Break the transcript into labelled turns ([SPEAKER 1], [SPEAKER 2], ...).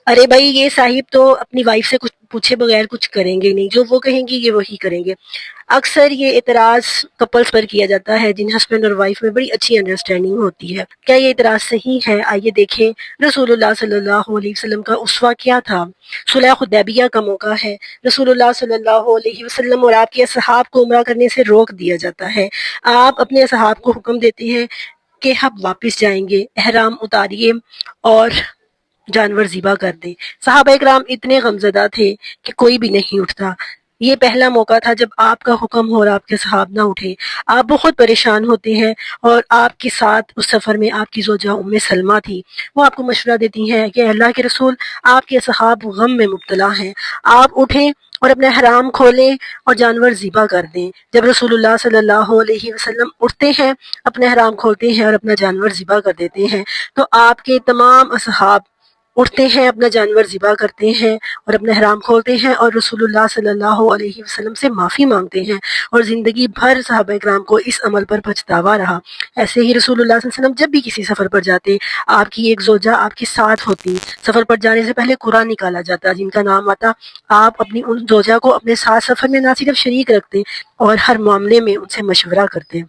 [SPEAKER 1] ارے بھائی یہ صاحب تو اپنی وائف سے کچھ پوچھے بغیر کچھ کریں گے نہیں، جو وہ کہیں گی یہ وہی کریں گے۔ اکثر یہ اعتراض کپلز پر کیا جاتا ہے جن ہسبینڈ اور وائف میں بڑی اچھی انڈرسٹینڈنگ ہوتی ہے۔ کیا یہ اعتراض صحیح ہے؟ آئیے دیکھیں رسول اللہ صلی اللہ علیہ وسلم کا اسوہ کیا تھا۔ صلح حدیبیہ کا موقع ہے، رسول اللہ صلی اللہ علیہ وسلم اور آپ کے اصحاب کو عمرہ کرنے سے روک دیا جاتا ہے۔ آپ اپنے اصحاب کو حکم دیتے ہیں کہ ہم واپس جائیں گے، احرام اتاریے اور جانور ذبح کر دیں۔ صحابہ کرام اتنے غمزدہ تھے کہ کوئی بھی نہیں اٹھتا۔ یہ پہلا موقع تھا جب آپ کا حکم ہو اور آپ کے صحاب نہ اٹھے۔ آپ بہت پریشان ہوتے ہیں اور آپ کے ساتھ اس سفر میں آپ کی زوجہ ام سلمہ تھی۔ وہ آپ کو مشورہ دیتی ہیں کہ اللہ کے رسول، آپ کے صحاب غم میں مبتلا ہیں، آپ اٹھیں اور اپنے حرام کھولیں اور جانور ذبح کر دیں۔ جب رسول اللہ صلی اللہ علیہ وسلم اٹھتے ہیں، اپنے حرام کھولتے ہیں اور اپنا جانور ذبح کر دیتے ہیں تو آپ کے تمام اصحاب اٹھتے ہیں، اپنا جانور ذبح کرتے ہیں اور اپنے حرام کھولتے ہیں اور رسول اللہ صلی اللہ علیہ وسلم سے معافی مانگتے ہیں، اور زندگی بھر صحابہ کرام کو اس عمل پر پچھتاوا رہا۔ ایسے ہی رسول اللہ صلی اللہ علیہ وسلم جب بھی کسی سفر پر جاتے، آپ کی ایک زوجہ آپ کے ساتھ ہوتی۔ سفر پر جانے سے پہلے قرآن نکالا جاتا جن کا نام آتا۔ آپ اپنی ان زوجہ کو اپنے ساتھ سفر میں نہ صرف شریک رکھتے اور ہر معاملے میں ان سے مشورہ کرتے۔